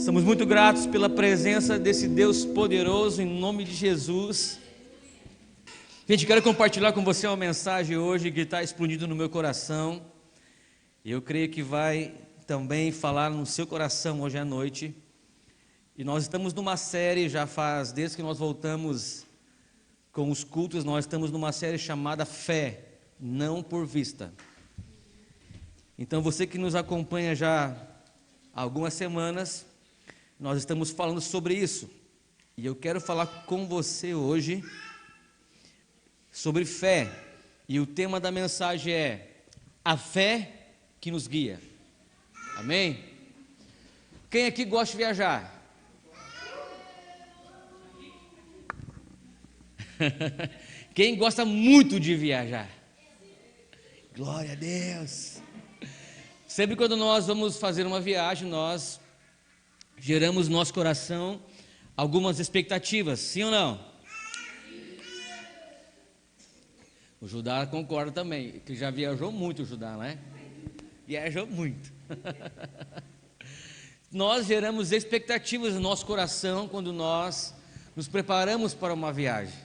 Estamos muito gratos pela presença desse Deus poderoso, em nome de Jesus. Gente, quero compartilhar com você uma mensagem hoje que está explodindo no meu coração. E eu creio que vai também falar no seu coração hoje à noite. E nós estamos numa série, desde que nós voltamos com os cultos, nós estamos numa série chamada Fé, Não por Vista. Então você que nos acompanha já há algumas semanas, nós estamos falando sobre isso. E eu quero falar com você hoje sobre fé. E o tema da mensagem é a fé que nos guia. Amém? Quem aqui gosta de viajar? Quem gosta muito de viajar? Glória a Deus! Sempre quando nós vamos fazer uma viagem, nós geramos no nosso coração algumas expectativas, sim ou não? O Judá concorda também, que já viajou muito o Judá, né? Viajou muito. Nós geramos expectativas no nosso coração quando nós nos preparamos para uma viagem.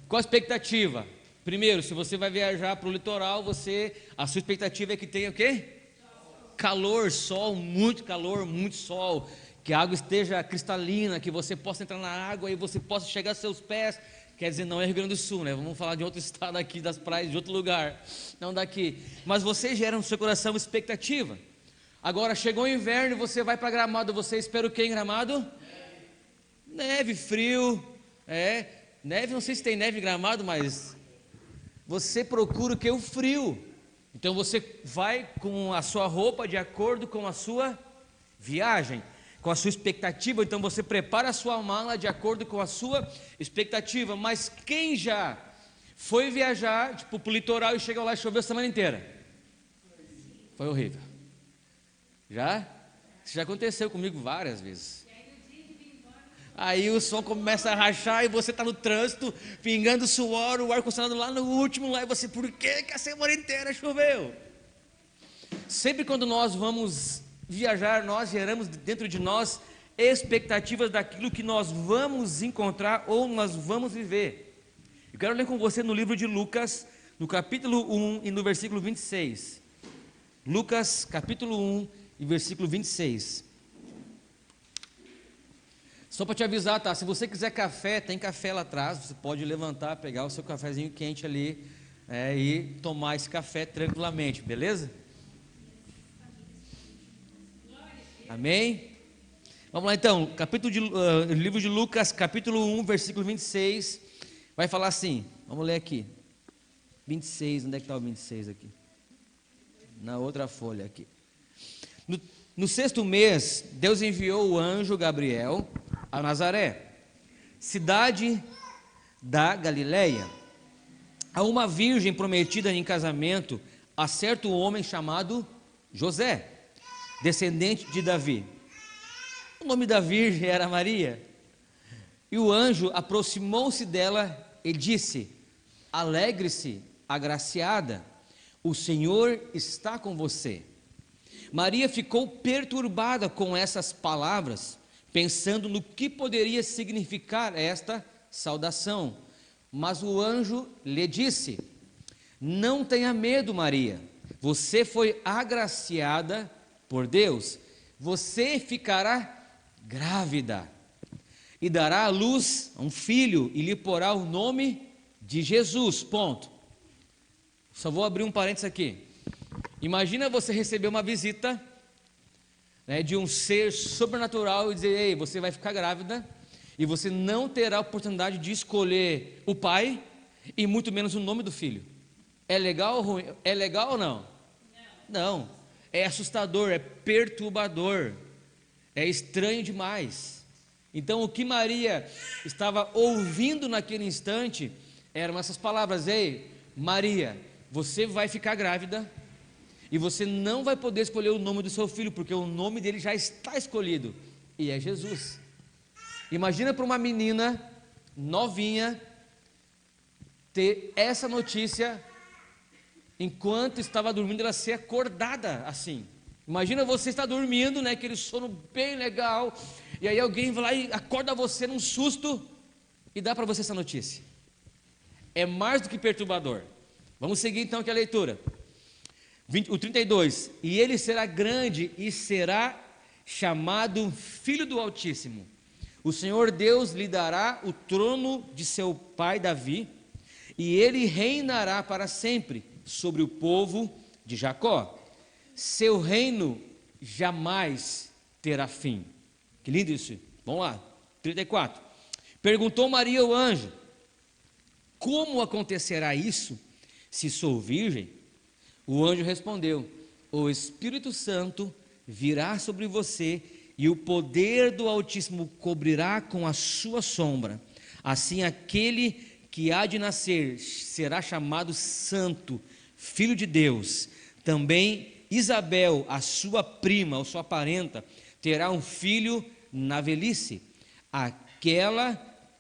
Qual a expectativa? Primeiro, se você vai viajar para o litoral, a sua expectativa é que tenha o quê? Calor, sol, muito sol, que a água esteja cristalina, que você possa entrar na água e você possa chegar aos seus pés. Quer dizer, não é Rio Grande do Sul, né? Vamos falar de outro estado aqui, das praias, de outro lugar, não daqui. Mas você gera no seu coração expectativa. Agora, chegou o inverno e você vai para Gramado, você espera o quê em Gramado? Neve, frio, neve, não sei se tem neve em Gramado, mas você procura o que? O frio. Então você vai com a sua roupa de acordo com a sua viagem, com a sua expectativa. Então você prepara a sua mala de acordo com a sua expectativa. Mas quem já foi viajar, tipo, para o litoral e chegou lá e choveu a semana inteira? Foi horrível. Já? Isso já aconteceu comigo várias vezes. Aí o som começa a rachar e você está no trânsito, pingando suor, o ar-condicionado lá no último, lá e você, por que a semana inteira choveu? Sempre quando nós vamos viajar, nós geramos dentro de nós expectativas daquilo que nós vamos encontrar ou nós vamos viver. Eu quero ler com você no livro de Lucas, no capítulo 1 e no versículo 26. Lucas, capítulo 1 e versículo 26. Só para te avisar, tá? Se você quiser café, tem café lá atrás. Você pode levantar, pegar o seu cafezinho quente ali e tomar esse café tranquilamente, beleza? Amém? Vamos lá então, livro de Lucas, capítulo 1, versículo 26. Vai falar assim, vamos ler aqui. 26, onde é que está o 26 aqui? Na outra folha aqui. No sexto mês, Deus enviou o anjo Gabriel a Nazaré, cidade da Galileia, a uma virgem prometida em casamento a certo homem chamado José, descendente de Davi. O nome da virgem era Maria. E o anjo aproximou-se dela e disse: alegre-se, agraciada, o Senhor está com você. Maria ficou perturbada com essas palavras, pensando no que poderia significar esta saudação. Mas o anjo lhe disse: não tenha medo, Maria, você foi agraciada por Deus, você ficará grávida e dará à luz a um filho e lhe porá o nome de Jesus. Ponto. Só vou abrir um parênteses aqui. Imagina você receber uma visita, de um ser sobrenatural e dizer: ei, você vai ficar grávida e você não terá a oportunidade de escolher o pai e muito menos o nome do filho. É legal ou ruim? É legal ou não? Não. É assustador, é perturbador, é estranho demais. Então o que Maria estava ouvindo naquele instante eram essas palavras: ei, Maria, você vai ficar grávida e você não vai poder escolher o nome do seu filho, porque o nome dele já está escolhido, e é Jesus. Imagina para uma menina novinha ter essa notícia enquanto estava dormindo, ela ser acordada assim. Imagina você estar dormindo, né, aquele sono bem legal, e aí alguém vai lá e acorda você num susto e dá para você essa notícia. É mais do que perturbador. Vamos seguir então aqui a leitura. O 32. E ele será grande e será chamado Filho do Altíssimo. O Senhor Deus lhe dará o trono de seu pai Davi, e ele reinará para sempre sobre o povo de Jacó. Seu reino jamais terá fim. Que lindo isso. Vamos lá. 34. Perguntou Maria ao anjo: como acontecerá isso, se sou virgem? O anjo respondeu: o Espírito Santo virá sobre você, e o poder do Altíssimo cobrirá com a sua sombra. Assim aquele que há de nascer será chamado Santo, Filho de Deus. Também Isabel, a sua prima, ou sua parenta, terá um filho na velhice. Aquela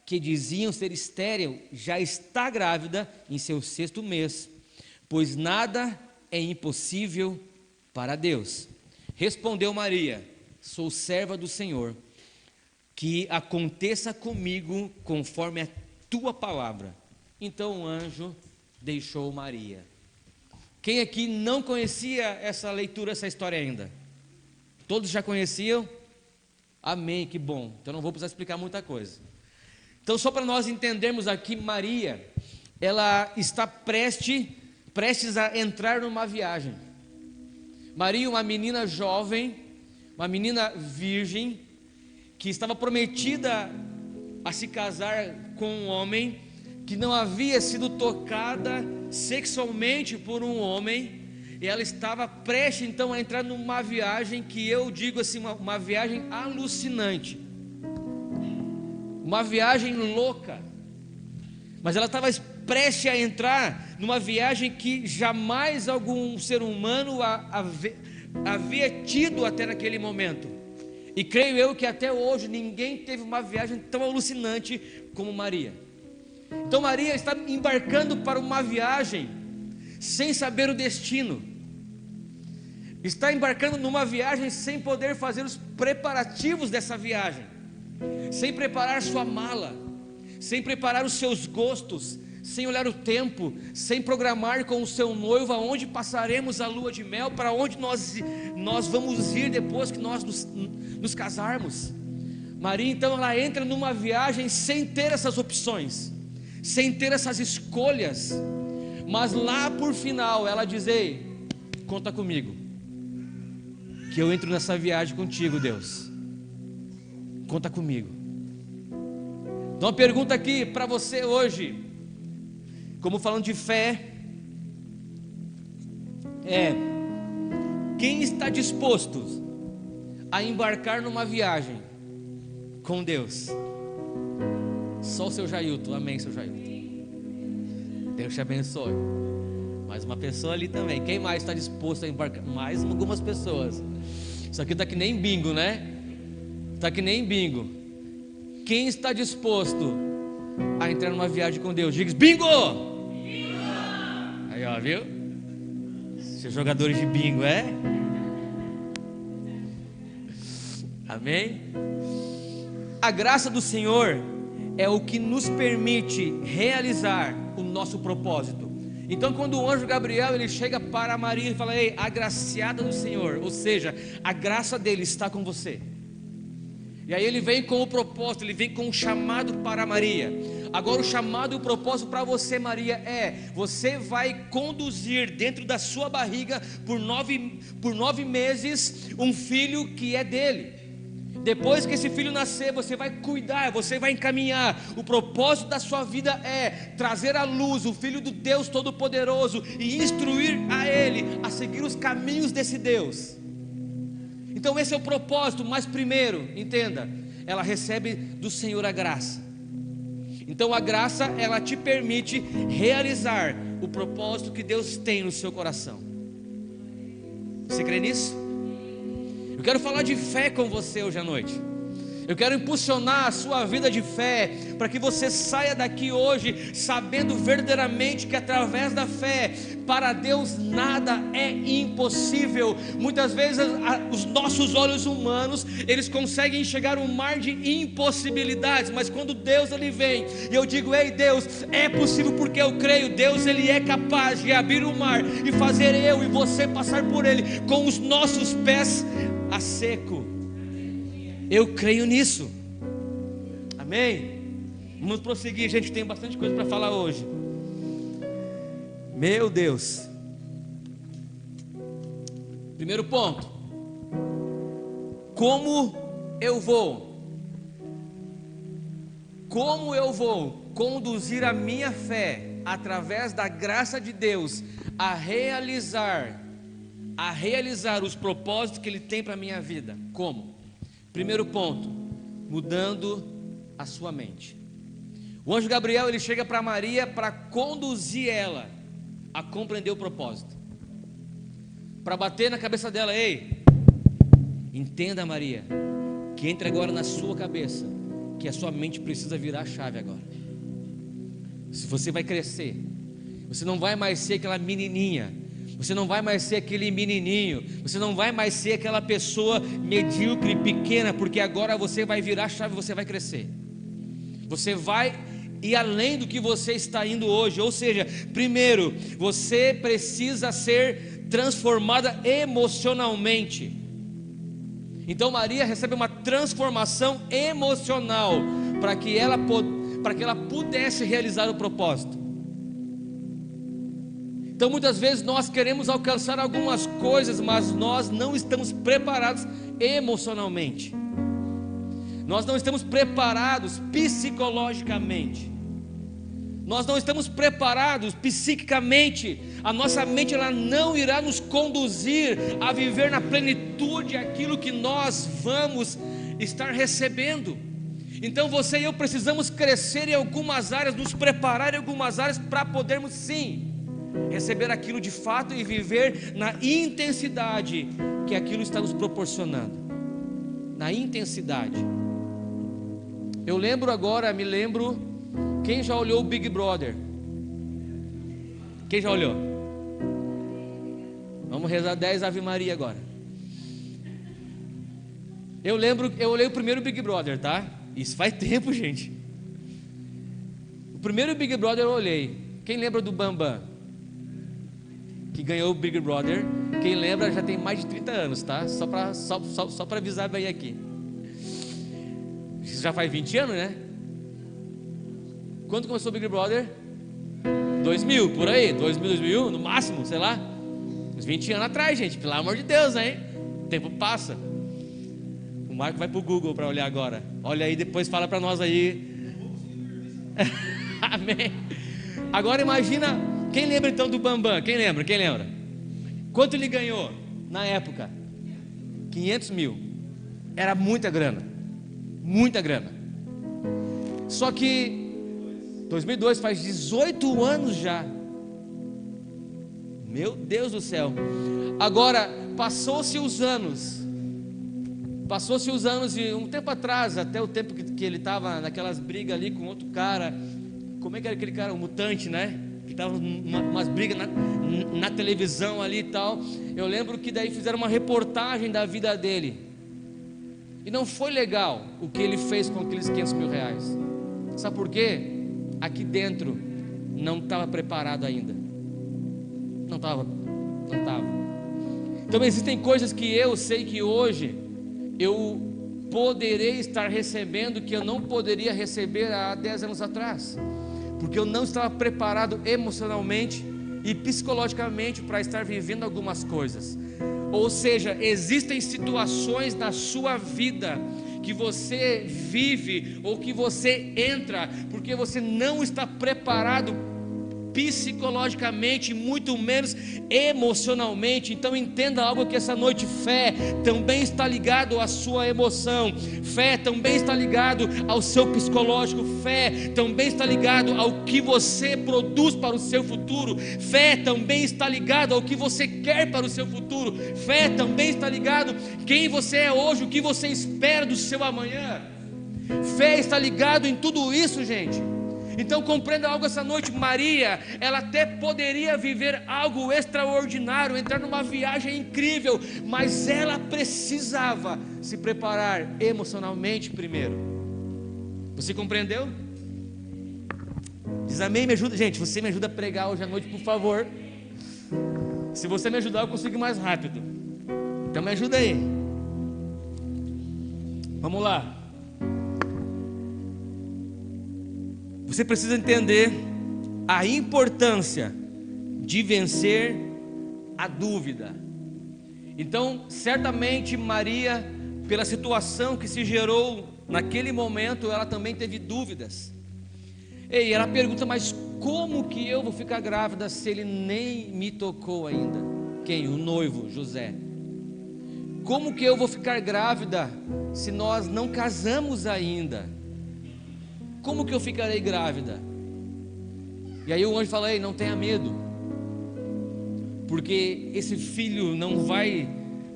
que diziam ser estéril já está grávida em seu 6º mês, pois nada é impossível para Deus. Respondeu Maria: sou serva do Senhor, que aconteça comigo conforme a tua palavra. Então o anjo deixou Maria. Quem aqui não conhecia essa leitura, essa história ainda? Todos já conheciam? Amém, que bom. Então não vou precisar explicar muita coisa. Então só para nós entendermos aqui, Maria, ela está prestes a entrar numa viagem. Maria, uma menina jovem, uma menina virgem, que estava prometida a se casar com um homem, que não havia sido tocada sexualmente por um homem, e ela estava prestes então a entrar numa viagem que eu digo assim, uma viagem alucinante, uma viagem louca, mas ela estava prestes a entrar numa viagem que jamais algum ser humano havia tido até naquele momento, e creio eu que até hoje ninguém teve uma viagem tão alucinante como Maria. Então Maria está embarcando para uma viagem sem saber o destino, está embarcando numa viagem sem poder fazer os preparativos dessa viagem, sem preparar sua mala, sem preparar os seus gostos, sem olhar o tempo, sem programar com o seu noivo aonde passaremos a lua de mel, para onde nós vamos ir depois que nós nos casarmos. Maria então ela entra numa viagem sem ter essas opções, sem ter essas escolhas, mas lá por final ela diz: ei, conta comigo, que eu entro nessa viagem contigo, Deus, conta comigo. Então a pergunta aqui para você hoje, como falando de fé, é: quem está disposto a embarcar numa viagem com Deus? Só o seu Jailton. Amém, seu Jailton. Deus te abençoe. Mais uma pessoa ali também. Quem mais está disposto a embarcar? Mais algumas pessoas. Isso aqui está que nem bingo, né? Está que nem bingo. Quem está disposto a entrar numa viagem com Deus? Diga: bingo! Bingo! Aí, ó, viu? Seus jogadores de bingo, é? Amém? A graça do Senhor é o que nos permite realizar o nosso propósito. Então quando o anjo Gabriel ele chega para Maria e fala: ei, agraciada do Senhor, ou seja, a graça dele está com você. E aí ele vem com o propósito, ele vem com o chamado para Maria. Agora o chamado e o propósito para você, Maria, é: você vai conduzir dentro da sua barriga por 9 meses um filho que é dele. Depois que esse filho nascer, você vai cuidar, você vai encaminhar. O propósito da sua vida é trazer à luz o Filho do Deus Todo-Poderoso e instruir a ele a seguir os caminhos desse Deus. Então esse é o propósito. Mas primeiro, entenda, ela recebe do Senhor a graça. Então a graça, ela te permite realizar o propósito que Deus tem no seu coração. Você crê nisso? Eu quero falar de fé com você hoje à noite. Eu quero impulsionar a sua vida de fé, para que você saia daqui hoje sabendo verdadeiramente que através da fé, para Deus nada é impossível. Muitas vezes os nossos olhos humanos, eles conseguem enxergar um mar de impossibilidades, mas quando Deus ele vem, e eu digo: ei Deus, é possível porque eu creio. Deus ele é capaz de abrir o mar e fazer eu e você passar por ele com os nossos pés a seco. Eu creio nisso. Amém? Vamos prosseguir, gente, tem bastante coisa para falar hoje. Meu Deus. Primeiro ponto: como eu vou conduzir a minha fé através da graça de Deus a realizar os propósitos que Ele tem para a minha vida? Como? Primeiro ponto: mudando a sua mente. O anjo Gabriel ele chega para Maria para conduzir ela a compreender o propósito, para bater na cabeça dela: ei, entenda, Maria, que entra agora na sua cabeça que a sua mente precisa virar a chave agora. Se você vai crescer, você não vai mais ser aquela menininha, você não vai mais ser aquele menininho, você não vai mais ser aquela pessoa medíocre e pequena, porque agora você vai virar a chave, você vai crescer, você vai ir além do que você está indo hoje. Ou seja, primeiro, você precisa ser transformada emocionalmente. Então Maria recebe uma transformação emocional, para que ela pudesse realizar o propósito. Então muitas vezes nós queremos alcançar algumas coisas, mas nós não estamos preparados emocionalmente, nós não estamos preparados psicologicamente, nós não estamos preparados psiquicamente. A nossa mente ela não irá nos conduzir a viver na plenitude aquilo que nós vamos estar recebendo. Então você e eu precisamos crescer em algumas áreas, nos preparar em algumas áreas, para podermos sim receber aquilo de fato e viver na intensidade que aquilo está nos proporcionando. Na intensidade. Eu lembro agora, quem já olhou o Big Brother? Quem já olhou? Vamos rezar 10 Ave Maria agora. Eu olhei o primeiro Big Brother, tá? Isso faz tempo, gente. O primeiro Big Brother eu olhei. Quem lembra do Bambam, que ganhou o Big Brother? Quem lembra já tem mais de 30 anos, tá? Só para avisar bem aqui. Isso já faz 20 anos, né? Quando começou o Big Brother? 2000, por aí, 2001, no máximo, sei lá. Uns 20 anos atrás, gente, pelo amor de Deus, hein? O tempo passa. O Marco vai pro Google para olhar agora. Olha aí, depois fala para nós aí. Amém. Agora imagina, quem lembra então do Bambam? Quem lembra? Quanto ele ganhou na época? 500 mil. Era muita grana. Muita grana. Só que 2002 faz 18 anos já. Meu Deus do céu. Agora passou-se os anos e um tempo atrás, até o tempo que ele estava naquelas brigas ali com outro cara. Como é que era aquele cara? Um mutante, né? Que estava umas brigas na televisão ali e tal. Eu lembro que daí fizeram uma reportagem da vida dele. E não foi legal o que ele fez com aqueles 500 mil reais. Sabe por quê? Aqui dentro não estava preparado ainda. Não estava. Então existem coisas que eu sei que hoje eu poderei estar recebendo que eu não poderia receber há 10 anos atrás, porque eu não estava preparado emocionalmente e psicologicamente para estar vivendo algumas coisas. Ou seja, existem situações na sua vida que você vive ou que você entra porque você não está preparado psicologicamente, muito menos emocionalmente. Então entenda algo que essa noite: fé também está ligado à sua emoção, fé também está ligado ao seu psicológico, fé também está ligado ao que você produz para o seu futuro, fé também está ligado ao que você quer para o seu futuro, fé também está ligado quem você é hoje, o que você espera do seu amanhã. Fé está ligado em tudo isso, gente. Então compreenda algo essa noite. Maria, ela até poderia viver algo extraordinário, entrar numa viagem incrível, mas ela precisava se preparar emocionalmente primeiro. Você compreendeu? Diz amém, me ajuda. Gente, você me ajuda a pregar hoje à noite, por favor. Se você me ajudar, eu consigo ir mais rápido. Então me ajuda aí. Vamos lá. Você precisa entender a importância de vencer a dúvida. Então, certamente Maria, pela situação que se gerou naquele momento, ela também teve dúvidas. E ela pergunta: mas como que eu vou ficar grávida se ele nem me tocou ainda? Quem? O noivo, José. Como que eu vou ficar grávida se nós não casamos ainda? Como que eu ficarei grávida? E aí o anjo fala: ei, não tenha medo, porque esse filho não vai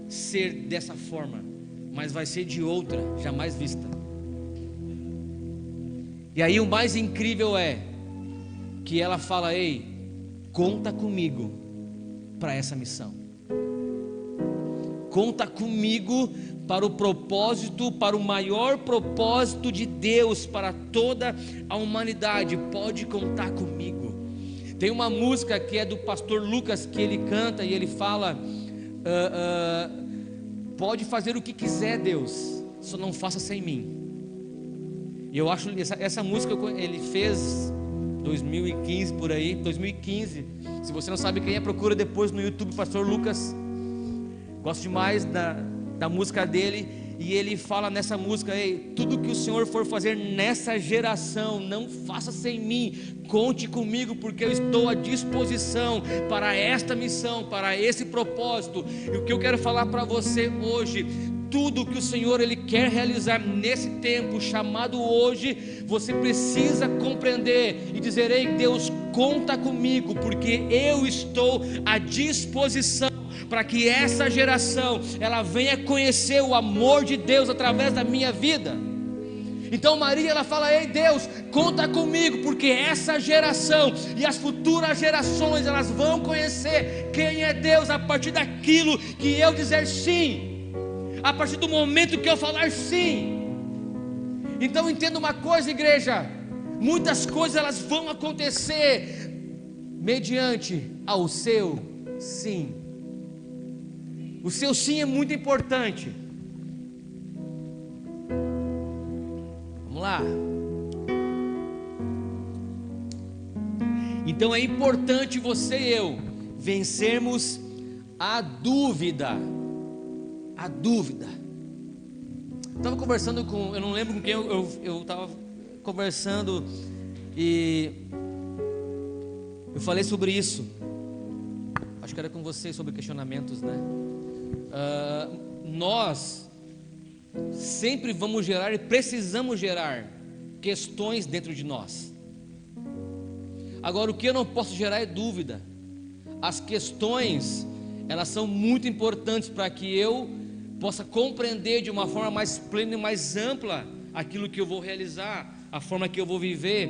ser dessa forma, mas vai ser de outra, jamais vista. E aí o mais incrível é que ela fala: ei, conta comigo para essa missão. Conta comigo para o propósito, para o maior propósito de Deus para toda a humanidade. Pode contar comigo. Tem uma música que é do pastor Lucas, que ele canta e ele fala: pode fazer o que quiser, Deus, só não faça sem mim. E eu acho essa música ele fez 2015 por aí, 2015. Se você não sabe quem é, procura depois no YouTube, pastor Lucas. Gosto demais da música dele. E ele fala nessa música: ei, tudo que o Senhor for fazer nessa geração, não faça sem mim, conte comigo, porque eu estou à disposição para esta missão, para esse propósito. E o que eu quero falar para você hoje: tudo que o Senhor Ele quer realizar nesse tempo chamado hoje, você precisa compreender e dizer: ei, Deus, conta comigo, porque eu estou à disposição para que essa geração ela venha conhecer o amor de Deus através da minha vida. Então Maria, ela fala: ei, Deus, conta comigo, porque essa geração e as futuras gerações, elas vão conhecer quem é Deus a partir daquilo que eu dizer sim, a partir do momento que eu falar sim. Então entenda uma coisa, igreja: muitas coisas elas vão acontecer mediante ao seu sim. O seu sim é muito importante. Vamos lá. Então é importante você e eu vencermos a dúvida. A dúvida. Estava conversando com, eu não lembro com quem eu estava conversando e eu falei sobre isso. Acho que era com você, sobre questionamentos, né? Nós sempre vamos gerar e precisamos gerar questões dentro de nós. Agora, o que eu não posso gerar é dúvida. As questões, elas são muito importantes para que eu possa compreender de uma forma mais plena e mais ampla aquilo que eu vou realizar, a forma que eu vou viver,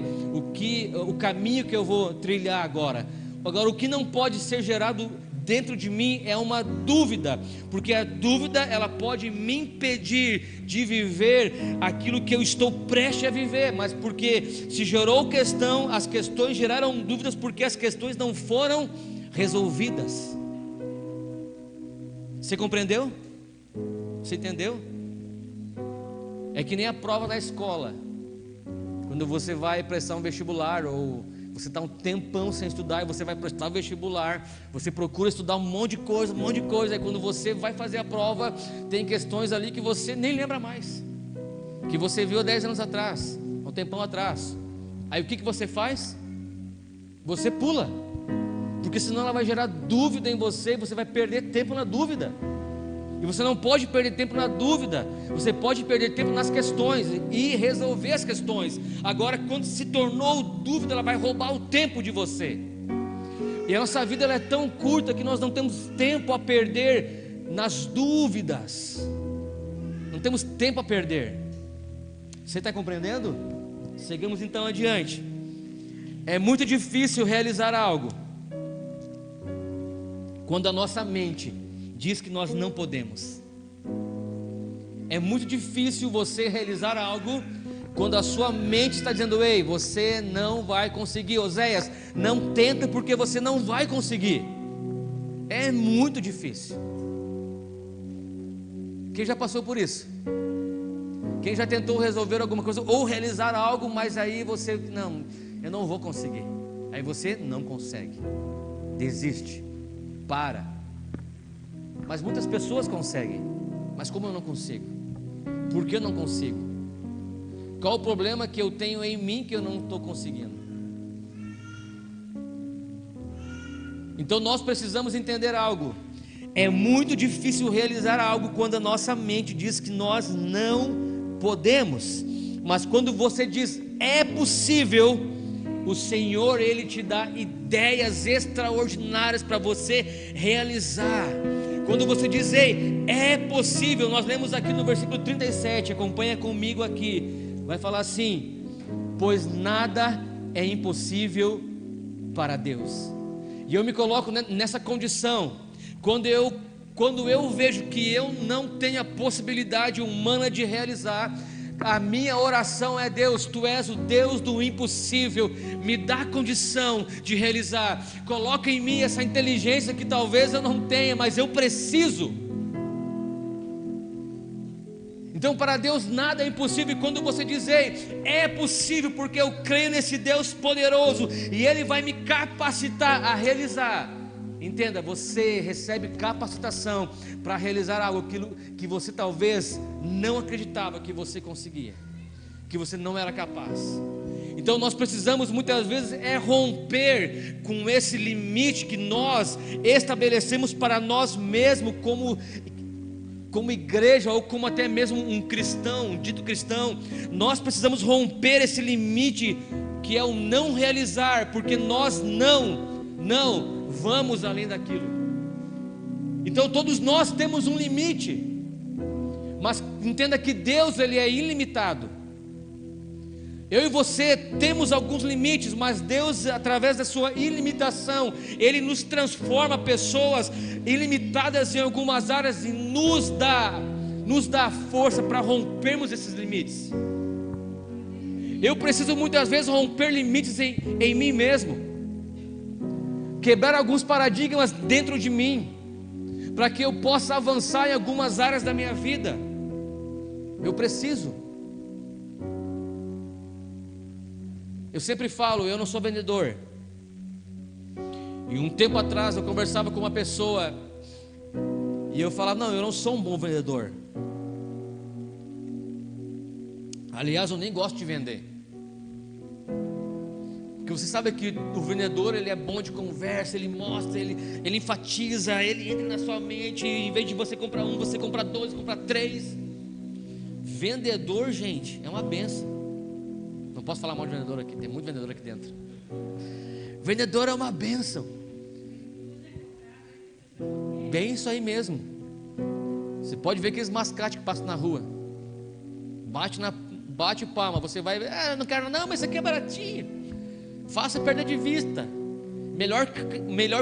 o caminho que eu vou trilhar agora. Agora, o que não pode ser gerado dentro de mim é uma dúvida, porque a dúvida ela pode me impedir de viver aquilo que eu estou prestes a viver, mas porque se gerou questão, as questões geraram dúvidas porque as questões não foram resolvidas. Você compreendeu? Você entendeu? É que nem a prova da escola, quando você vai prestar um vestibular, ou você está um tempão sem estudar e você vai prestar o vestibular, você procura estudar um monte de coisa, aí quando você vai fazer a prova, tem questões ali que você nem lembra mais, que você viu há 10 anos atrás, um tempão atrás. Aí o que você faz? Você pula, porque senão ela vai gerar dúvida em você e você vai perder tempo na dúvida. E você não pode perder tempo na dúvida, você pode perder tempo nas questões e resolver as questões. Agora, quando se tornou dúvida, ela vai roubar o tempo de você. E a nossa vida ela é tão curta que nós não temos tempo a perder nas dúvidas. Não temos tempo a perder. Você está compreendendo? Seguimos então adiante. É muito difícil realizar algo quando a nossa mente diz que nós não podemos. É muito difícil você realizar algo quando a sua mente está dizendo: ei, você não vai conseguir. Oséias, não tenta porque você não vai conseguir. É muito difícil. Quem já passou por isso? Quem já tentou resolver alguma coisa ou realizar algo, mas aí você, não, eu não vou conseguir. Aí você não consegue, desiste, para. Mas muitas pessoas conseguem. Mas como eu não consigo? Por que eu não consigo? Qual o problema que eu tenho em mim que eu não estou conseguindo? Então nós precisamos entender algo. É muito difícil realizar algo quando a nossa mente diz que nós não podemos. Mas quando você diz é possível, o Senhor, Ele te dá ideias extraordinárias para você realizar. Quando você diz, ei, é possível, nós lemos aqui no versículo 37, acompanha comigo aqui, vai falar assim: pois nada é impossível para Deus. E eu me coloco nessa condição, quando eu vejo que eu não tenho a possibilidade humana de realizar, a minha oração é: Deus, Tu és o Deus do impossível, me dá condição de realizar, coloca em mim essa inteligência que talvez eu não tenha, mas eu preciso. Então para Deus nada é impossível. E quando você diz, ei, é possível porque eu creio nesse Deus poderoso e Ele vai me capacitar a realizar. Entenda, você recebe capacitação para realizar algo que você talvez não acreditava que você conseguia, que você não era capaz. Então nós precisamos muitas vezes romper com esse limite que nós estabelecemos para nós mesmos como igreja, ou como até mesmo um cristão, um dito cristão. Nós precisamos romper esse limite que é o não realizar, porque nós não vamos além daquilo. Então todos nós temos um limite, mas entenda que Deus, Ele é ilimitado. Eu e você temos alguns limites, mas Deus, através da sua ilimitação, Ele nos transforma pessoas ilimitadas em algumas áreas e nos dá força para rompermos esses limites. Eu preciso muitas vezes romper limites em mim mesmo, quebrar alguns paradigmas dentro de mim, para que eu possa avançar em algumas áreas da minha vida. Eu preciso. Eu sempre falo, eu não sou vendedor. E um tempo atrás eu conversava com uma pessoa e eu falava, não, eu não sou um bom vendedor. Aliás, eu nem gosto de vender. Porque você sabe que o vendedor, ele é bom de conversa, ele mostra, ele enfatiza, ele entra na sua mente, em vez de você comprar um, você compra dois, compra três. Vendedor, gente, é uma benção. Não posso falar mal de vendedor aqui, tem muito vendedor aqui dentro. Vendedor é uma benção. Bem isso aí mesmo. Você pode ver aqueles mascates que passam na rua, bate palma, você vai, não quero não, mas isso aqui é baratinho. Faça perda de vista. Melhor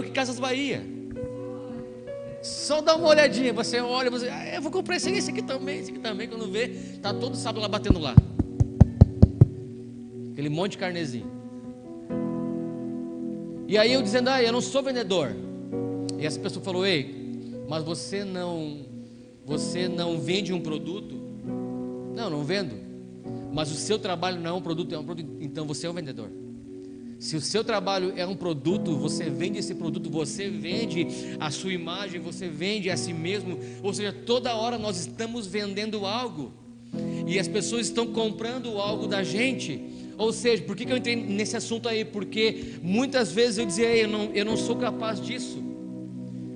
que Casas Bahia. Só dá uma olhadinha, você olha, eu vou comprar esse aqui também, quando vê, está todo sábado lá batendo lá. Aquele monte de carnezinho. E aí eu dizendo, eu não sou vendedor. E essa pessoa falou, ei, mas você não vende um produto? Não vendo. Mas o seu trabalho não é um produto, então você é um vendedor. Se o seu trabalho é um produto, você vende esse produto, você vende a sua imagem, você vende a si mesmo. Ou seja, toda hora nós estamos vendendo algo, e as pessoas estão comprando algo da gente. Ou seja, por que eu entrei nesse assunto aí? Porque muitas vezes eu dizia, eu não sou capaz disso.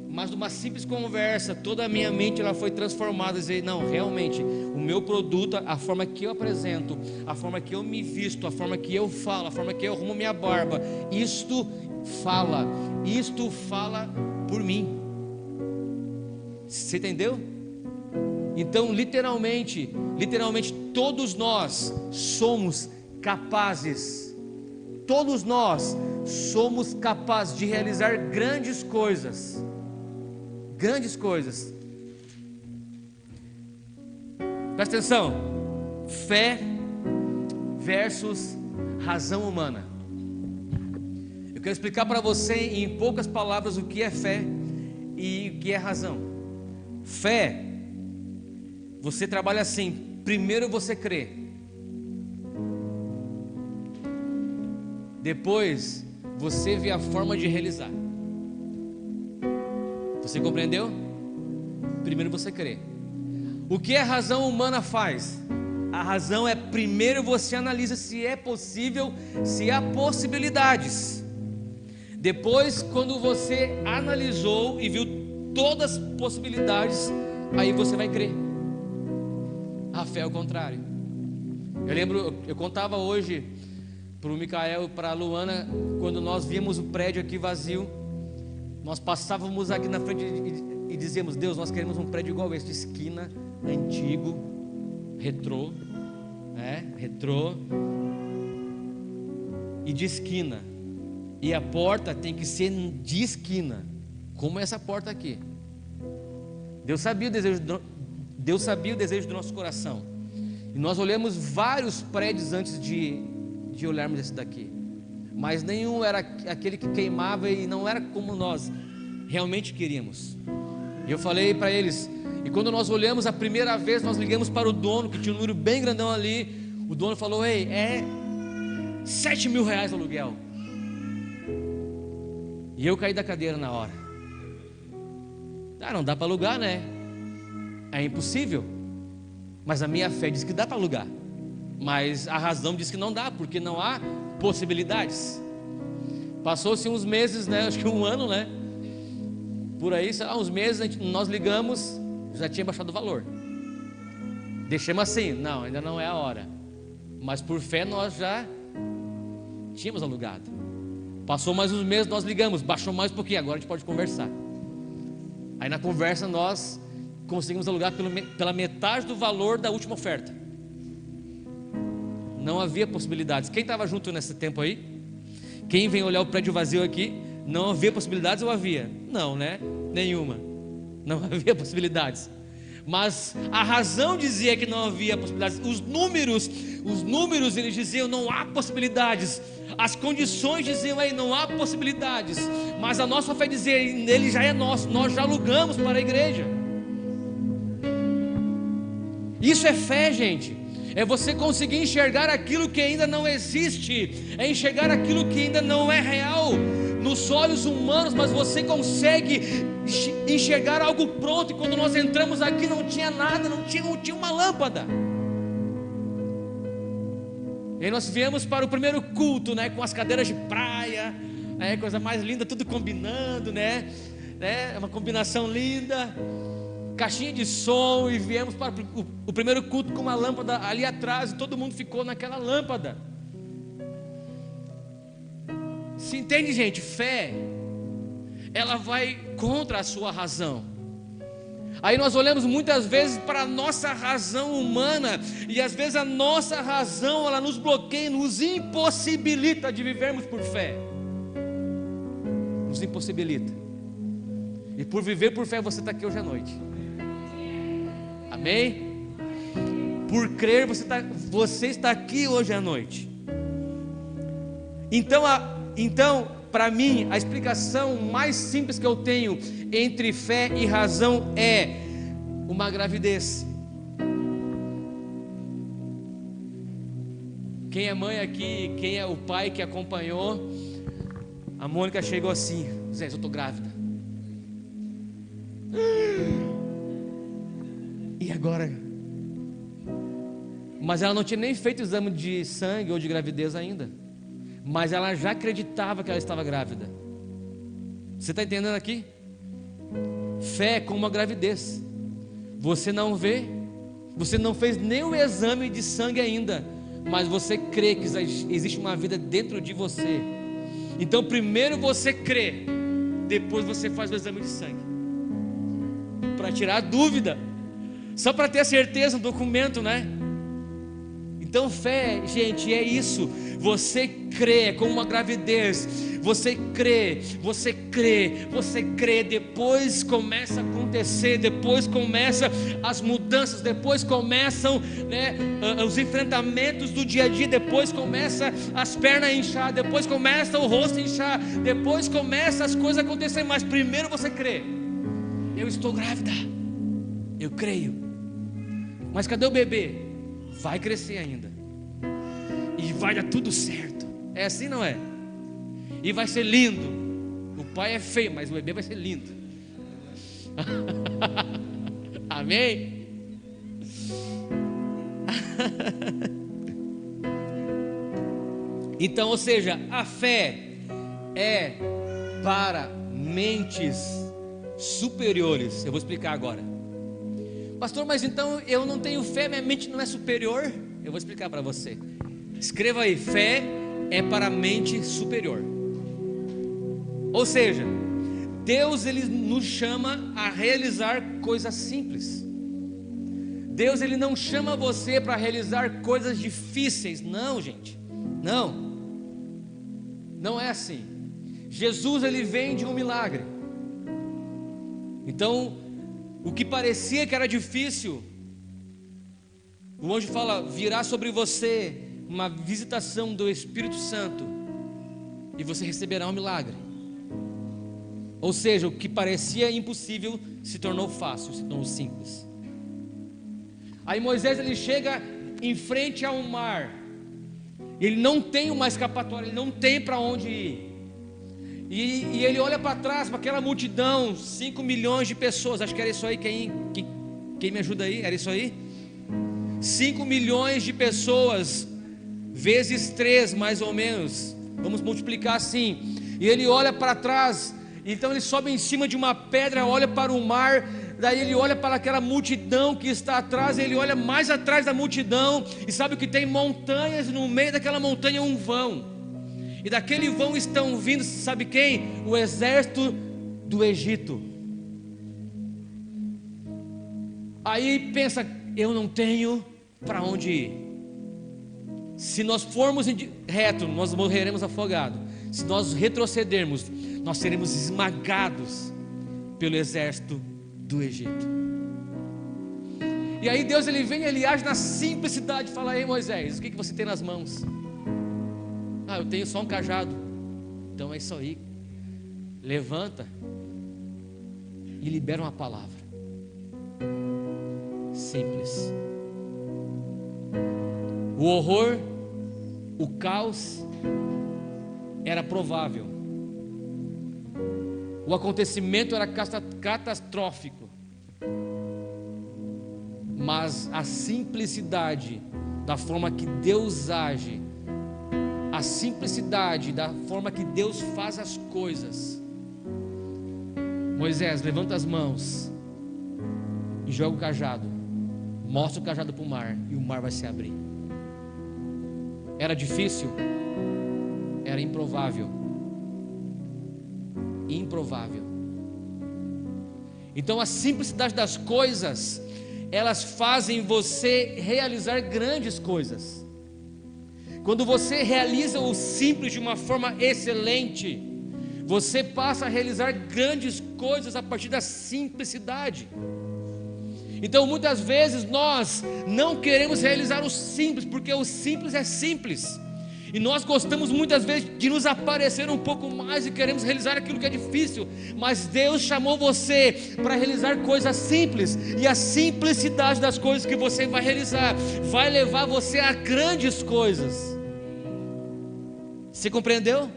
Mas numa simples conversa, toda a minha mente ela foi transformada. Dizer, não, realmente, o meu produto, a forma que eu apresento, a forma que eu me visto, a forma que eu falo, a forma que eu arrumo minha barba, isto fala por mim. Você entendeu? Então, literalmente, todos nós somos capazes. Todos nós somos capazes de realizar grandes coisas. Grandes coisas. Presta atenção. Fé versus razão humana. Eu quero explicar para você em poucas palavras o que é fé e o que é razão. Fé, você trabalha assim: primeiro você crê, depois você vê a forma de realizar. Você compreendeu? Primeiro você crê. O que a razão humana faz? A razão é primeiro você analisa se é possível, se há possibilidades. Depois, quando você analisou e viu todas as possibilidades, aí você vai crer. A fé é o contrário. Eu lembro, eu contava hoje para o Micael e para a Luana, quando nós víamos o prédio aqui vazio, nós passávamos aqui na frente e dizíamos: Deus, nós queremos um prédio igual esse, de esquina, antigo, retrô, retrô, e de esquina, e a porta tem que ser de esquina, como essa porta aqui. Deus sabia o desejo do nosso coração, e nós olhamos vários prédios antes de olharmos esse daqui, mas nenhum era aquele que queimava e não era como nós realmente queríamos. E eu falei para eles, e quando nós olhamos a primeira vez, nós ligamos para o dono, que tinha um número bem grandão ali. O dono falou: ei, é 7 mil reais o aluguel. E eu caí da cadeira na hora. Não dá para alugar, né? É impossível. Mas a minha fé diz que dá para alugar, mas a razão diz que não dá, porque não há possibilidades. Passou-se uns meses, né? Acho que um ano, né? Por aí, sei lá, uns meses, nós ligamos, já tinha baixado o valor. Deixamos assim: não, ainda não é a hora. Mas por fé nós já tínhamos alugado. Passou mais uns meses, nós ligamos, baixou mais um pouquinho, agora a gente pode conversar. Aí na conversa nós conseguimos alugar pela metade do valor da última oferta. Não havia possibilidades. Quem estava junto nesse tempo aí? Quem vem olhar o prédio vazio aqui? Não havia possibilidades ou havia? Não, né? Nenhuma. Não havia possibilidades. Mas a razão dizia que não havia possibilidades. Os números eles diziam: não há possibilidades. As condições diziam: aí não há possibilidades. Mas a nossa fé dizia: ele já é nosso, nós já alugamos para a igreja. Isso é fé, gente. É você conseguir enxergar aquilo que ainda não existe, é enxergar aquilo que ainda não é real nos olhos humanos, mas você consegue enxergar algo pronto. E quando nós entramos aqui não tinha nada, não tinha uma lâmpada. E aí nós viemos para o primeiro culto, né, com as cadeiras de praia, coisa mais linda, tudo combinando, né, uma combinação linda, caixinha de som, e viemos para o primeiro culto com uma lâmpada ali atrás, e todo mundo ficou naquela lâmpada. Se entende, gente? Fé, ela vai contra a sua razão. Aí nós olhamos muitas vezes para a nossa razão humana, e às vezes a nossa razão, ela nos bloqueia, nos impossibilita de vivermos por fé. Nos impossibilita. E por viver por fé, você está aqui hoje à noite. Amém? Por crer, você está aqui hoje à noite. Então, para mim, a explicação mais simples que eu tenho entre fé e razão é uma gravidez. Quem é mãe aqui, quem é o pai que acompanhou, a Mônica chegou assim: Zé, eu estou grávida. E agora? Mas ela não tinha nem feito o exame de sangue ou de gravidez ainda, mas ela já acreditava que ela estava grávida. Você está entendendo aqui? Fé é como uma gravidez. Você não vê, você não fez nem o exame de sangue ainda, mas você crê que existe uma vida dentro de você. Então primeiro você crê, depois você faz o exame de sangue, para tirar a dúvida. Só para ter a certeza, um documento, né? Então fé, gente, é isso. Você crê, é como uma gravidez. Você crê, você crê, você crê. Depois começa a acontecer, depois começam as mudanças, depois começam, né, os enfrentamentos do dia a dia. Depois começa as pernas a inchar, depois começa o rosto a inchar, depois começa as coisas a acontecer. Mas primeiro você crê. Eu estou grávida, eu creio. Mas cadê o bebê? Vai crescer ainda, e vai dar tudo certo. É assim, não é? E vai ser lindo. O pai é feio, mas o bebê vai ser lindo. Amém? Então, ou seja, a fé é para mentes superiores. Eu vou explicar agora. Pastor, mas então eu não tenho fé, minha mente não é superior? Eu vou explicar para você. Escreva aí: fé é para a mente superior. Ou seja, Deus, Ele nos chama a realizar coisas simples. Deus, Ele não chama você para realizar coisas difíceis. Não, gente, não é assim. Jesus, Ele vem de um milagre. Então, o que parecia que era difícil, o anjo fala: virá sobre você uma visitação do Espírito Santo, e você receberá um milagre. Ou seja, o que parecia impossível se tornou fácil, se tornou simples. Aí Moisés, ele chega em frente ao mar, ele não tem uma escapatória, ele não tem para onde ir. E ele olha para trás, para aquela multidão, 5 milhões de pessoas. Acho que era isso aí. Quem me ajuda aí? Era isso aí? 5 milhões de pessoas vezes 3, mais ou menos. Vamos multiplicar assim. E ele olha para trás. Então ele sobe em cima de uma pedra, olha para o mar. Daí ele olha para aquela multidão que está atrás. Ele olha mais atrás da multidão, e sabe que tem montanhas, e no meio daquela montanha um vão. E daquele vão estão vindo, sabe quem? O exército do Egito. Aí pensa: eu não tenho para onde ir. Se nós formos reto, nós morreremos afogados. Se nós retrocedermos, nós seremos esmagados pelo exército do Egito. E aí Deus, Ele vem, Ele age na simplicidade. Fala: ei Moisés, o que você tem nas mãos? Eu tenho só um cajado. Então é isso aí. Levanta e libera uma palavra. Simples. O horror, o caos era provável. O acontecimento era catastrófico. Mas a simplicidade da forma que Deus age, a simplicidade da forma que Deus faz as coisas. Moisés, levanta as mãos e joga o cajado. Mostra o cajado para o mar, e o mar vai se abrir. Era difícil? Era improvável. Improvável. Então a simplicidade das coisas, elas fazem você realizar grandes coisas. Quando você realiza o simples de uma forma excelente, você passa a realizar grandes coisas a partir da simplicidade. Então muitas vezes nós não queremos realizar o simples, porque o simples é simples. E nós gostamos muitas vezes de nos aparecer um pouco mais e queremos realizar aquilo que é difícil. Mas Deus chamou você para realizar coisas simples, e a simplicidade das coisas que você vai realizar vai levar você a grandes coisas. Você compreendeu?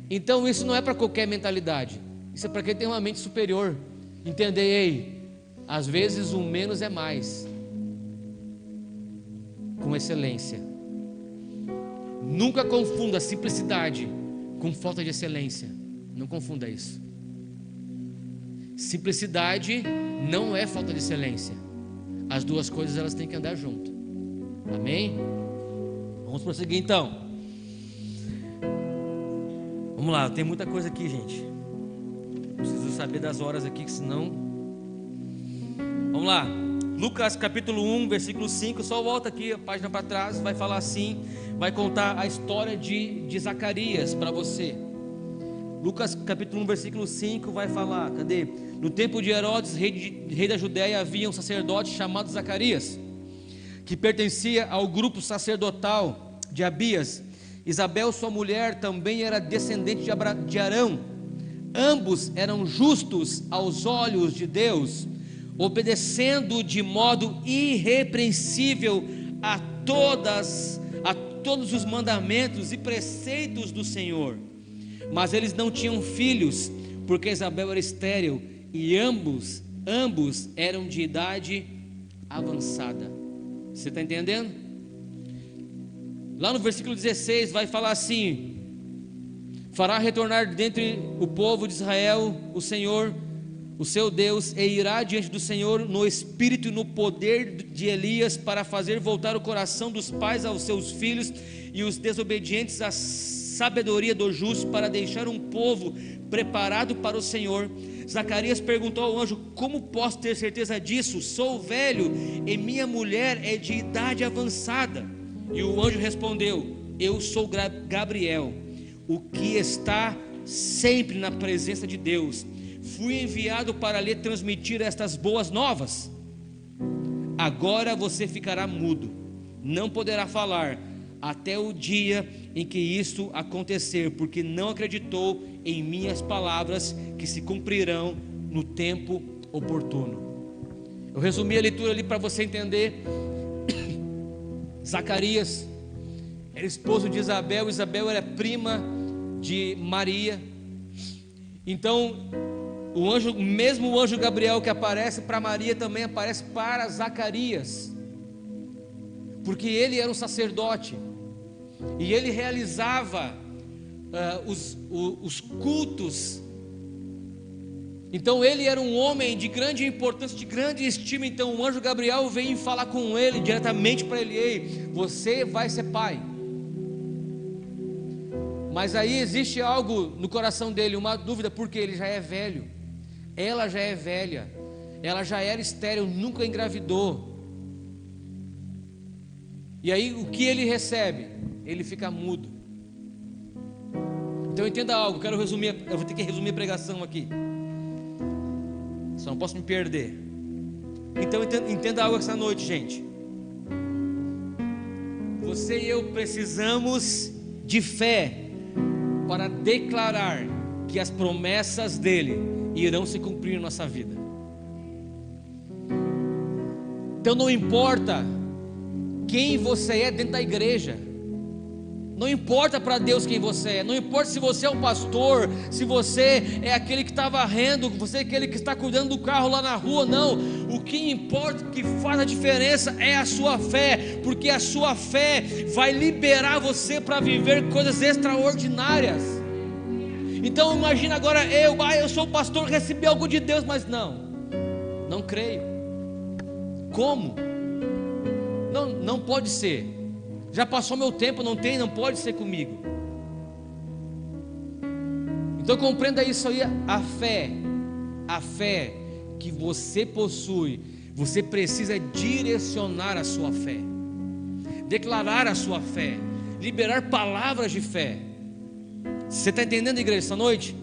Então isso não é para qualquer mentalidade. Isso é para quem tem uma mente superior. Entender, ei, às vezes o menos é mais, com excelência. Nunca confunda simplicidade com falta de excelência. Não confunda isso. Simplicidade não é falta de excelência. As duas coisas, elas têm que andar junto. Amém? Vamos prosseguir então. Vamos lá, tem muita coisa aqui, gente. Preciso saber das horas aqui, que senão... Vamos lá. Lucas capítulo 1, versículo 5, só volta aqui a página para trás, vai falar assim, vai contar a história de Zacarias para você. Lucas capítulo 1, versículo 5 vai falar, cadê? No tempo de Herodes, rei da Judéia, havia um sacerdote chamado Zacarias, que pertencia ao grupo sacerdotal de Abias. Isabel, sua mulher, também era descendente de Arão. Ambos eram justos aos olhos de Deus, obedecendo de modo irrepreensível a todos os mandamentos e preceitos do Senhor. Mas eles não tinham filhos, porque Isabel era estéril, e ambos eram de idade avançada. Você está entendendo? Lá no versículo 16 vai falar assim: fará retornar dentre o povo de Israel o Senhor, o seu Deus, e irá diante do Senhor no espírito e no poder de Elias, para fazer voltar o coração dos pais aos seus filhos, e os desobedientes à sabedoria do justo, para deixar um povo preparado para o Senhor. Zacarias perguntou ao anjo: como posso ter certeza disso? Sou velho e minha mulher é de idade avançada. E o anjo respondeu: eu sou Gabriel, o que está sempre na presença de Deus. Fui enviado para lhe transmitir estas boas novas. Agora você ficará mudo, não poderá falar, até o dia em que isso acontecer, porque não acreditou em minhas palavras, que se cumprirão no tempo oportuno. Eu resumi a leitura ali para você entender. Zacarias era esposo de Isabel, Isabel era prima de Maria. Então mesmo o anjo Gabriel que aparece para Maria, também aparece para Zacarias, porque ele era um sacerdote e ele realizava os cultos. Então ele era um homem de grande importância, de grande estima. Então o anjo Gabriel vem falar com ele diretamente para ele: ei, você vai ser pai. Mas aí existe algo no coração dele, uma dúvida, porque ele já é velho, ela já é velha, ela já era estéril, nunca engravidou. E aí o que ele recebe? Ele fica mudo. Então entenda algo, eu vou ter que resumir a pregação aqui, só não posso me perder. Então entenda algo essa noite, gente. Você e eu precisamos de fé para declarar que as promessas dele irão se cumprir em nossa vida. Então não importa quem você é dentro da igreja, não importa para Deus quem você é, não importa se você é um pastor, se você é aquele que está varrendo, você é aquele que está cuidando do carro lá na rua, não. O que importa, o que faz a diferença é a sua fé, porque a sua fé vai liberar você para viver coisas extraordinárias. Então imagina agora eu sou pastor, recebi algo de Deus, mas não creio. Como? Não pode ser. Já passou meu tempo, não pode ser comigo. Então compreenda isso aí, a fé que você possui, você precisa direcionar a sua fé, declarar a sua fé, liberar palavras de fé. Você está entendendo, igreja, essa noite?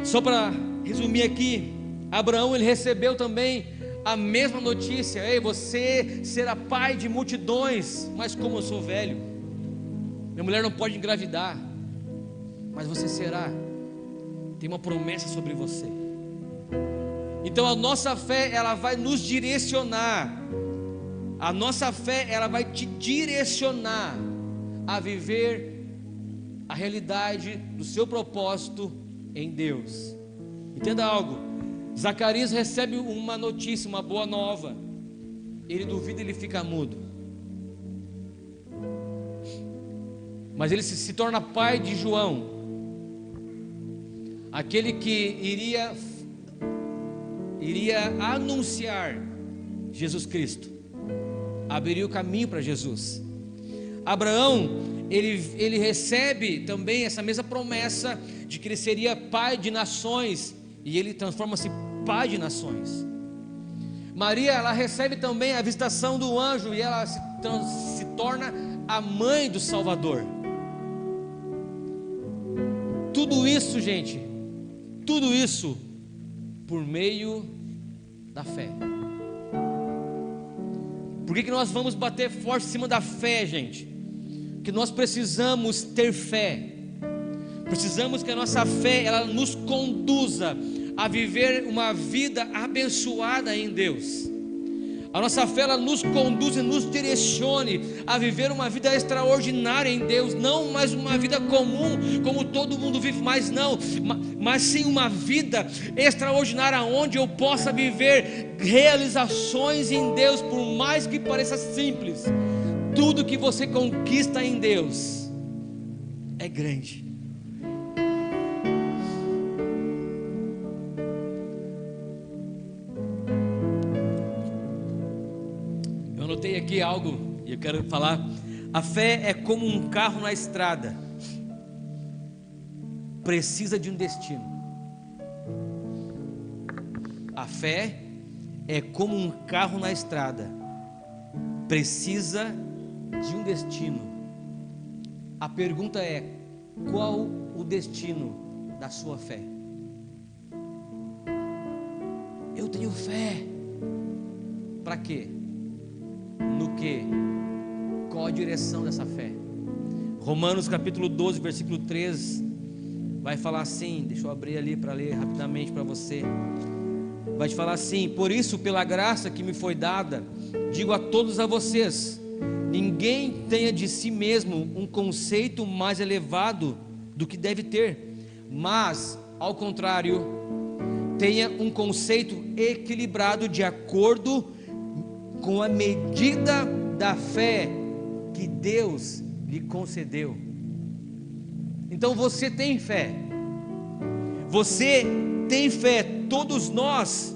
Só para resumir aqui, Abraão, ele recebeu também a mesma notícia: ei, você será pai de multidões. Mas como eu sou velho, minha mulher não pode engravidar, mas você será. Tem uma promessa sobre você. Então a nossa fé, ela vai nos direcionar. A nossa fé, ela vai te direcionar a viver a realidade do seu propósito em Deus. Entenda algo: Zacarias recebe uma notícia, uma boa nova. Ele duvida, ele fica mudo. Mas ele se torna pai de João, aquele que iria anunciar Jesus Cristo, abriria o caminho para Jesus. Abraão, ele recebe também essa mesma promessa de que ele seria pai de nações, e ele transforma-se pai de nações. Maria, ela recebe também a visitação do anjo e ela se torna a mãe do Salvador. Tudo isso, gente, tudo isso por meio da fé. Por que nós vamos bater forte em cima da fé, gente? Que nós precisamos ter fé. Precisamos que a nossa fé, ela nos conduza a viver uma vida abençoada em Deus. A nossa fé, ela nos conduz e nos direcione a viver uma vida extraordinária em Deus. Não mais uma vida comum, como todo mundo vive, mas sim uma vida extraordinária, onde eu possa viver realizações em Deus, por mais que pareça simples. Tudo que você conquista em Deus é grande. Eu anotei aqui algo e eu quero falar. A fé é como um carro na estrada, precisa de um destino. A fé é como um carro na estrada, precisa de um destino. A pergunta é: qual o destino da sua fé? Eu tenho fé. Para quê? No que? Qual a direção dessa fé? Romanos capítulo 12, versículo 3 vai falar assim, deixa eu abrir ali para ler rapidamente para você. Vai te falar assim: por isso, pela graça que me foi dada, digo a todos vocês, ninguém tenha de si mesmo um conceito mais elevado do que deve ter, mas, ao contrário, tenha um conceito equilibrado de acordo com a medida da fé que Deus lhe concedeu. Então você tem fé, você tem fé, todos nós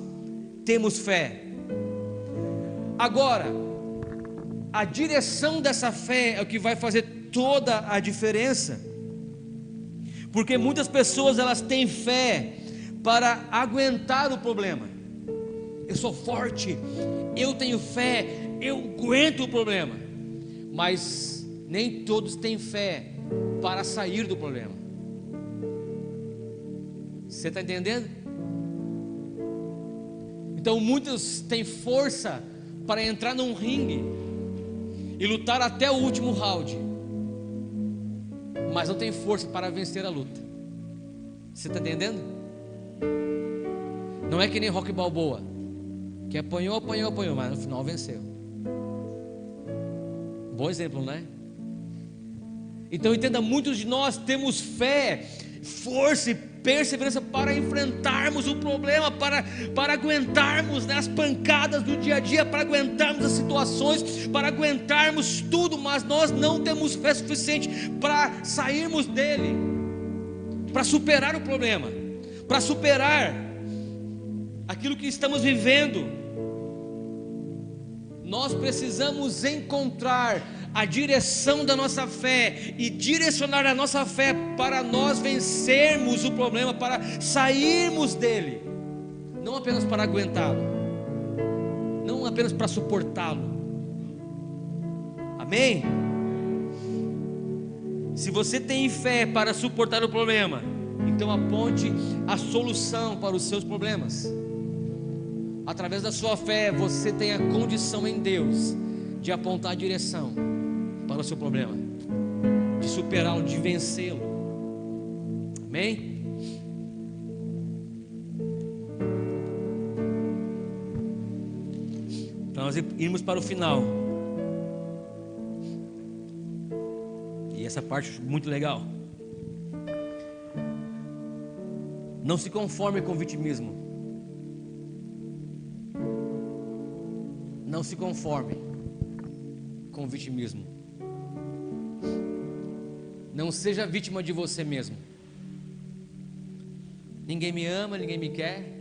temos fé. Agora, a direção dessa fé é o que vai fazer toda a diferença, porque muitas pessoas, elas têm fé para aguentar o problema. Eu sou forte, eu tenho fé, eu aguento o problema. Mas nem todos têm fé para sair do problema. Você está entendendo? Então muitos têm força para entrar num ringue e lutar até o último round, mas não tem força para vencer a luta. Você está entendendo? Não é que nem Rocky Balboa, que apanhou, mas no final venceu. Bom exemplo, né? Então entenda, muitos de nós temos fé, força e perseverança para enfrentarmos o problema, para aguentarmos, né, as pancadas do dia a dia, para aguentarmos as situações, para aguentarmos tudo, mas nós não temos fé suficiente para sairmos dele, para superar o problema, para superar aquilo que estamos vivendo. Nós precisamos encontrar a direção da nossa fé e direcionar a nossa fé para nós vencermos o problema, para sairmos dele, não apenas para aguentá-lo, não apenas para suportá-lo. Amém? Se você tem fé para suportar o problema, então aponte a solução para os seus problemas. Através da sua fé, você tem a condição em Deus de apontar a direção para o seu problema, de superá-lo, de vencê-lo. Amém? Para nós irmos para o final, e essa parte muito legal. Não se conforme com o vitimismo. Não se conforme com o vitimismo. Não seja vítima de você mesmo. Ninguém me ama, ninguém me quer,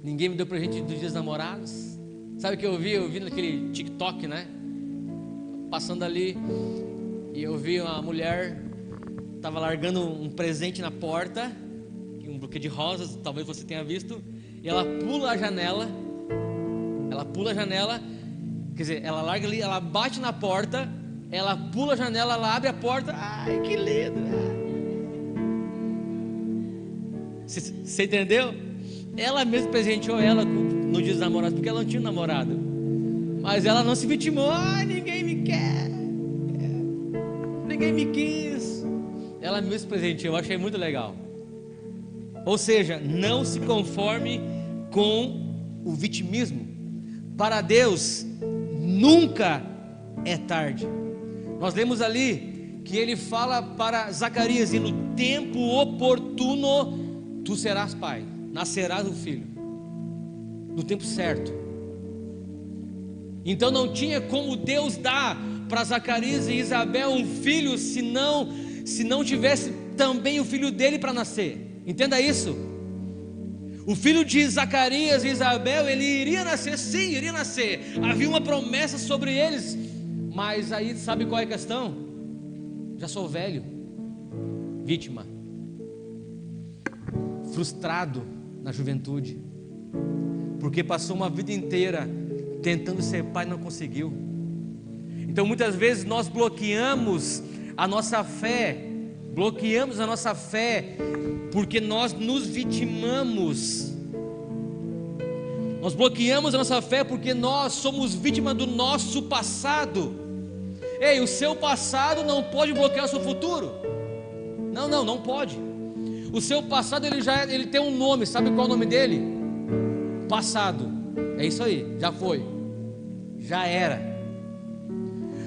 ninguém me deu presente dos dias namorados. Sabe o que eu vi? Eu vi naquele TikTok, né? Passando ali, e eu vi uma mulher, estava largando um presente na porta, um buquê de rosas, talvez você tenha visto, e ela pula a janela Ela pula a janela, quer dizer, ela larga ali, ela bate na porta, ela pula a janela, ela abre a porta. Ai, que lindo! Você entendeu? Ela mesma presenteou ela no dia dos namorados, porque ela não tinha namorado. Mas ela não se vitimou. Ai, ninguém me quer, ninguém me quis. Ela mesma se presenteou, eu achei muito legal. Ou seja, não se conforme com o vitimismo. Para Deus nunca é tarde. Nós lemos ali que ele fala para Zacarias: e no tempo oportuno tu serás pai, nascerás o filho, no tempo certo. Então não tinha como Deus dar para Zacarias e Isabel um filho se não tivesse também o filho dele para nascer. Entenda isso. O filho de Zacarias e Isabel, ele iria nascer, sim, iria nascer. Havia uma promessa sobre eles. Mas aí sabe qual é a questão? Já sou velho, vítima, frustrado na juventude, porque passou uma vida inteira tentando ser pai e não conseguiu. Então muitas vezes nós bloqueamos a nossa fé, porque nós nos vitimamos. Nós bloqueamos a nossa fé porque nós somos vítima do nosso passado. Ei, o seu passado não pode bloquear o seu futuro. Não pode. O seu passado ele tem um nome, sabe qual é o nome dele? Passado. É isso aí, já foi, já era.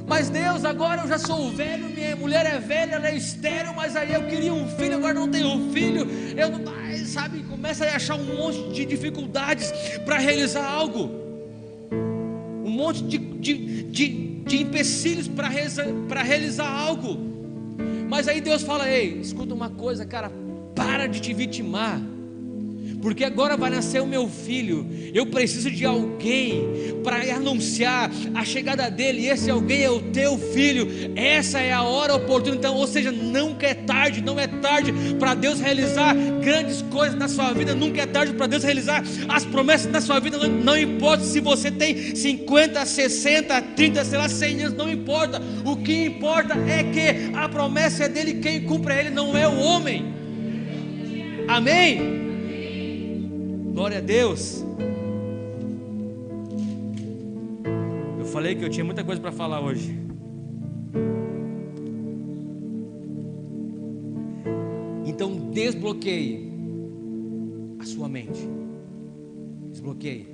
Mas Deus, agora eu já sou velho, minha mulher é velha, ela é estéril, mas aí eu queria um filho, agora não tenho um filho. Eu não, sabe, começa a achar um monte de dificuldades para realizar algo, um monte de empecilhos para realizar algo. Mas aí Deus fala: ei, escuta uma coisa, cara, para de te vitimar, porque agora vai nascer o meu filho. Eu preciso de alguém para anunciar a chegada dele, e esse alguém é o teu filho. Essa é a hora oportuna. Então, ou seja, nunca é tarde, não é tarde para Deus realizar grandes coisas na sua vida. Nunca é tarde para Deus realizar as promessas na sua vida. Não importa se você tem 50, 60, 30, sei lá, 100 anos, não importa. O que importa é que a promessa é dele, quem cumpre é ele, não é o homem. Amém? Glória a Deus. Eu falei que eu tinha muita coisa para falar hoje. Então desbloqueie a sua mente. Desbloqueie.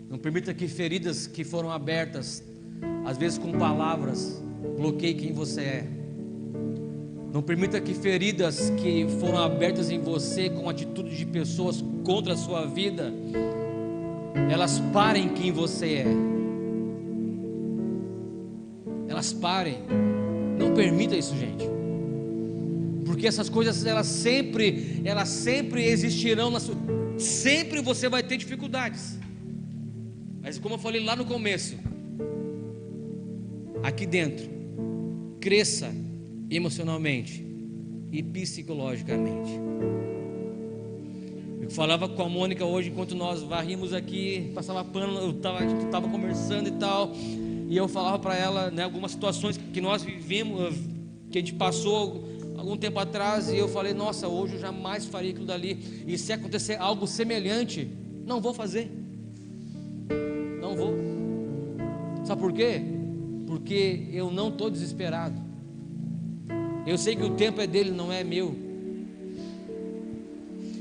Não permita que feridas que foram abertas, às vezes com palavras, bloqueie quem você é. Não permita que feridas que foram abertas em você com atitude de pessoas contra a sua vida, elas parem quem você é. Elas parem. Não permita isso, gente. Porque essas coisas elas sempre existirão sempre você vai ter dificuldades. Mas como eu falei lá no começo, aqui dentro, cresça emocionalmente e psicologicamente. Eu falava com a Mônica hoje, enquanto nós varrimos aqui, passava pano, eu estava conversando e tal, e eu falava para ela, né, algumas situações que nós vivemos, que a gente passou algum tempo atrás, e eu falei: nossa, hoje eu jamais faria aquilo dali, e se acontecer algo semelhante, não vou fazer, não vou. Sabe por quê? Porque eu não estou desesperado. Eu sei que o tempo é dele, não é meu.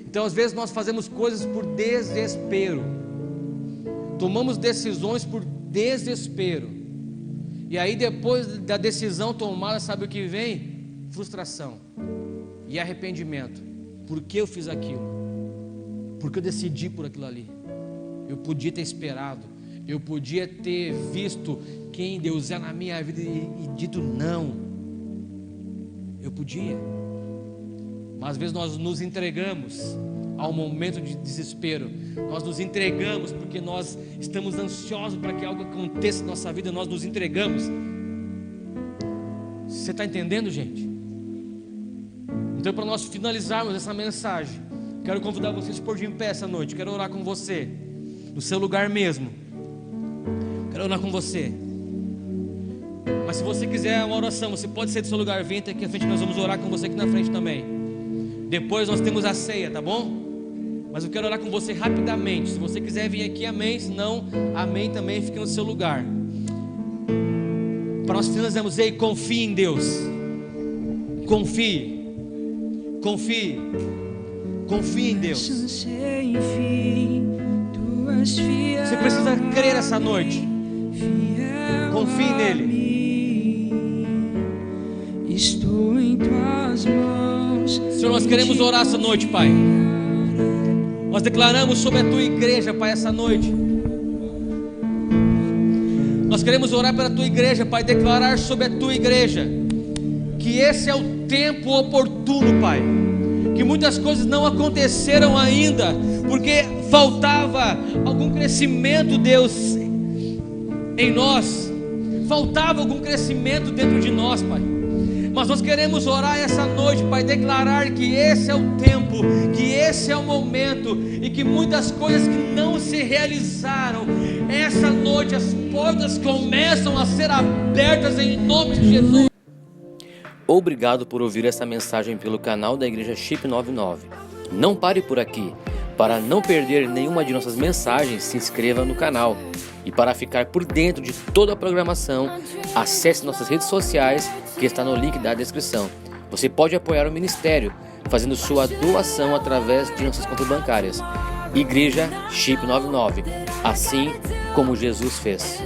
Então às vezes nós fazemos coisas por desespero, tomamos decisões por desespero, e aí depois da decisão tomada, sabe o que vem? Frustração e arrependimento. Por que eu fiz aquilo? Porque eu decidi por aquilo ali. Eu podia ter esperado, eu podia ter visto quem Deus é na minha vida e dito não. Eu podia. Mas às vezes nós nos entregamos ao momento de desespero. Nós nos entregamos porque nós estamos ansiosos para que algo aconteça na nossa vida. Nós nos entregamos. Você está entendendo, gente? Então, para nós finalizarmos essa mensagem, quero convidar vocês por de em pé essa noite. Quero orar com você, no seu lugar mesmo. Quero orar com você. Mas se você quiser uma oração, você pode sair do seu lugar, vem até aqui à frente, nós vamos orar com você aqui na frente também. Depois nós temos a ceia, tá bom? Mas eu quero orar com você rapidamente. Se você quiser vir aqui, amém. Se não, amém também, fique no seu lugar. Para nós finalizarmos, ei, confie em Deus. Confie. Confie. Confie em Deus. Você precisa crer essa noite. Confie nele. Estou em tuas mãos. Senhor, nós queremos orar essa noite, Pai. Nós declaramos sobre a tua igreja, Pai, essa noite. Nós queremos orar pela tua igreja, Pai, declarar sobre a tua igreja que esse é o tempo oportuno, Pai. Que muitas coisas não aconteceram ainda, porque faltava algum crescimento, Deus, em nós. Faltava algum crescimento dentro de nós, Pai. Mas nós queremos orar essa noite, Pai, declarar que esse é o tempo, que esse é o momento, e que muitas coisas que não se realizaram, essa noite as portas começam a ser abertas em nome de Jesus. Obrigado por ouvir essa mensagem pelo canal da Igreja Chip 99. Não pare por aqui. Para não perder nenhuma de nossas mensagens, se inscreva no canal. E para ficar por dentro de toda a programação, acesse nossas redes sociais, que está no link da descrição. Você pode apoiar o ministério, fazendo sua doação através de nossas contas bancárias. Igreja Chip 99, assim como Jesus fez.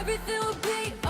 Everything will be